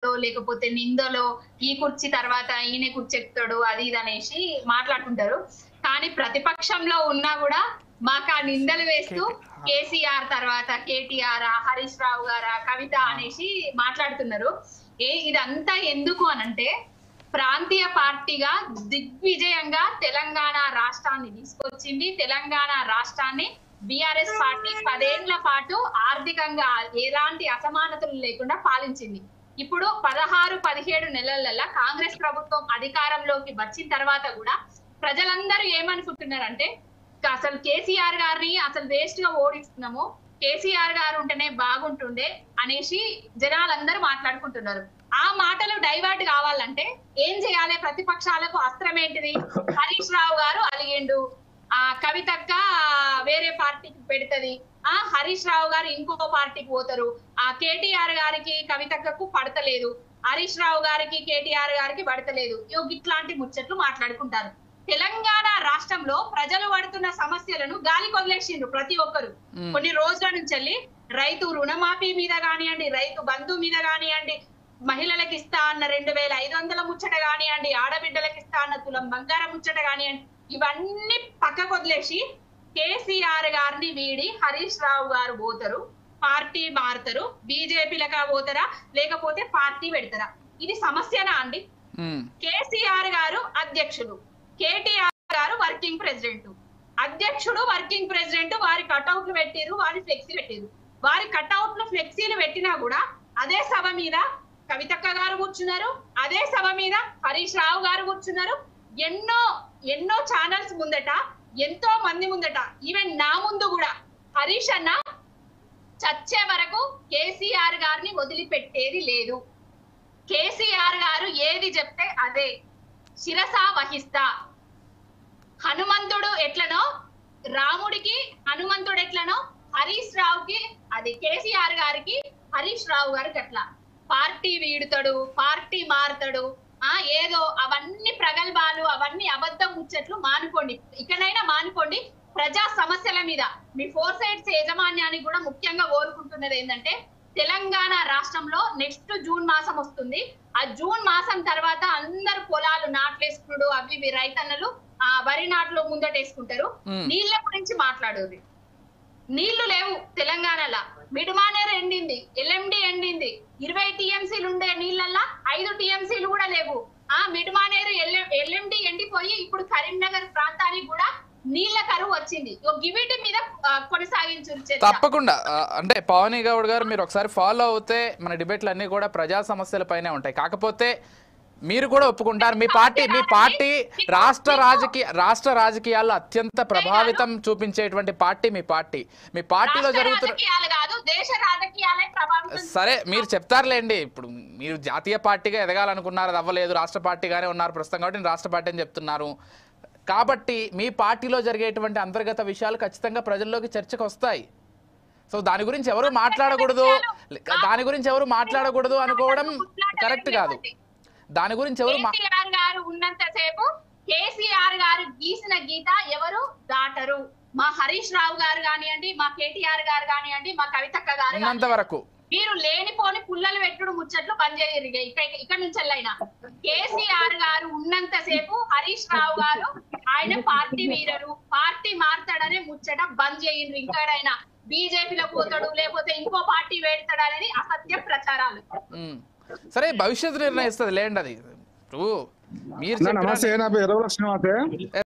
లేకపోతే నిందలో ఈ కుర్చీ తర్వాత ఈయన కుర్చీ ఎక్కుతాడు అది ఇది అనేసి మాట్లాడుకుంటారు. కానీ ప్రతిపక్షంలో ఉన్నా కూడా మాకు ఆ నిందలు వేస్తూ కేసీఆర్ తర్వాత కేటీఆర్, హరీష్ రావు గారా, కవిత అనేసి మాట్లాడుతున్నారు. ఇదంతా ఎందుకు అనంటే ప్రాంతీయ పార్టీగా దిగ్విజయంగా తెలంగాణ రాష్ట్రాన్ని తీసుకొచ్చింది. తెలంగాణ రాష్ట్రాన్ని బీఆర్ఎస్ పార్టీ 10 ఏళ్ల పాటు ఆర్థికంగా ఎలాంటి అసమానతలు లేకుండా పాలించింది. ఇప్పుడు 16-17 నెలల కాంగ్రెస్ ప్రభుత్వం అధికారంలోకి వచ్చిన తర్వాత కూడా ప్రజలందరూ ఏమనుకుంటున్నారంటే అసలు కేసీఆర్ గారిని అసలు వేస్ట్ గా ఓడిస్తున్నాము, కేసీఆర్ గారు ఉంటేనే బాగుంటుండే అనేసి జనాలందరూ మాట్లాడుకుంటున్నారు. ఆ మాటలు డైవర్ట్ కావాలంటే ఏం చేయాలి? ప్రతిపక్షాలకు అస్త్రం ఏంటిది? హరీష్ రావు గారు అలిగిండు, కవితక్క వేరే పార్టీకి పెడుతుంది, హరీష్ రావు గారు ఇంకో పార్టీకి పోతారు, కేటీఆర్ గారికి కవితక్కకు పడతలేదు, హరీష్ రావు గారికి కేటీఆర్ గారికి పడతలేదు, ఇట్లాంటి ముచ్చట్లు మాట్లాడుకుంటారు. తెలంగాణ రాష్ట్రంలో ప్రజలు పడుతున్న సమస్యలను గాలి కొదిలేసిండ్రు ప్రతి ఒక్కరు. కొన్ని రోజుల నుంచి రైతు రుణమాఫీ మీద కానివ్వండి, రైతు బంధు మీద కానివ్వండి, మహిళలకు ఇస్తా అన్న 2500 ముచ్చట కానివ్వండి, ఆడబిడ్డలకు ఇస్తా అన్న తులం బంగారం ముచ్చట కానివ్వండి, ఇవన్నీ పక్కకు వదిలేసి కేసీఆర్ గారిని వీడి హరీష్ రావు గారు పోతారు, పార్టీ మారుతారు, బీజేపీలకా పోతారా లేకపోతే పార్టీ పెడతారా? ఇది సమస్యనా అండి? కేసీఆర్ గారు అధ్యక్షులు, కేటీఆర్ గారు వర్కింగ్ ప్రెసిడెంట్. అధ్యక్షుడు వర్కింగ్ ప్రెసిడెంట్ వారి కట్అవుట్లు పెట్టిరు, వారి ఫ్లెక్సీ పెట్టిరు. వారి కట్అవుట్లు ఫ్లెక్సీలు పెట్టినా కూడా అదే సభ మీద కవితక్క గారు కూర్చున్నారు, అదే సభ మీద హరీష్ రావు గారు కూర్చున్నారు. ఎన్నో ఛానల్స్ ముందట, ఎంతో మంది ముందట, ఈవెన్ నా ముందు కూడా హరీష్ అన్న చచ్చే వరకు కేసీఆర్ గారిని వదిలిపెట్టేది లేదు, కేసీఆర్ గారు ఏది చెప్తే అదే శిరస వహిస్తా. హనుమంతుడు ఎట్లనో, రాముడికి హనుమంతుడు ఎట్లనో, హరీష్ రావుకి అది కేసీఆర్ గారికి హరీష్ రావు గారికి అట్లా. పార్టీ వీడుతాడు, పార్టీ మారుతాడు, ఏదో అవన్నీ ప్రగల్భాలు, అవన్నీ అబద్ధం ముచ్చట్లు మానుకోండి, ఇకనైనా మానుకోండి. ప్రజా సమస్యల మీద మీ 4 సైడ్స్ యాజమాన్యానికి కూడా ముఖ్యంగా కోరుకుంటున్నది ఏంటంటే తెలంగాణ రాష్ట్రంలో నెక్స్ట్ జూన్ మాసం వస్తుంది. ఆ జూన్ మాసం తర్వాత అందరు పొలాలు నాట్లేసుకున్నాడు, అవి రైతన్నలు వరి నాట్లు ముందటేసుకుంటారు. నీళ్ల గురించి మాట్లాడేది, నీళ్లు లేవు తెలంగాణలో. మిడ్మానేర్ ఎండింది, ఎల్ఎండి ఎండింది. 20 టీఎంసీలు ఉండే నీళ్ళల్లా 5 టీఎంసీలు కూడా లేవు. మిడ్మానేరు ఎల్ఎండి ఎండిపోయి ఇప్పుడు కరీంనగర్ ప్రాంతానికి కూడా నీళ్ల కరువు వచ్చింది. గివిటి మీద కొనసాగించు. తప్పకుండా అంటే పవని గౌడ్ గారు మీరు ఒకసారి ఫాలో అవుతే మన డిబేట్లు అన్ని కూడా ప్రజా సమస్యల పైనే ఉంటాయి. కాకపోతే మీరు కూడా ఒప్పుకుంటారు మీ పార్టీ రాష్ట్ర రాజకీయాల్లో అత్యంత ప్రభావితం చూపించేటువంటి పార్టీ మీ పార్టీలో జరుగుతున్న సరే మీరు చెప్తారులేండి. ఇప్పుడు మీరు జాతీయ పార్టీగా ఎదగాలనుకున్నారు, అది అవ్వలేదు, రాష్ట్ర పార్టీగానే ఉన్నారు ప్రస్తుతం కాబట్టి రాష్ట్ర పార్టీ అని చెప్తున్నారు. కాబట్టి మీ పార్టీలో జరిగేటువంటి అంతర్గత విషయాలు ఖచ్చితంగా ప్రజల్లోకి చర్చకు వస్తాయి. సో దాని గురించి ఎవరు మాట్లాడకూడదు అనుకోవడం కరెక్ట్ కాదు. దాని గురించి ఎవరు గారు ఉన్నంతసేపు కేసీఆర్ గారు గీసిన గీత ఎవరు దాటరు. మా హరీష్ రావు గారు కానివ్వండి, మా కేటీఆర్ గారు కానివ్వండి, మా కవితక్క గారు ఉన్నంత వరకు మీరు లేనిపోని పుల్లలు పెట్టుడు ముచ్చట్లు పనిచేయరు. ఇక్కడ నుంచి అయినా కేసీఆర్ గారు ఉన్నంతసేపు హరీష్ రావు గారు ఆయన పార్టీ వీరరు, పార్టీ మారుతాడనే ముచ్చట బంద్ చేయండి. ఇంకాడైనా బీజేపీలో పోతాడు లేకపోతే ఇంకో పార్టీ వేడతాడు అనేది అసత్య ప్రచారాలు. సరే భవిష్యత్తు నిర్ణయిస్తుంది లేండి అది. మీరు నమస్తే, నా పేరు లక్ష్మీ.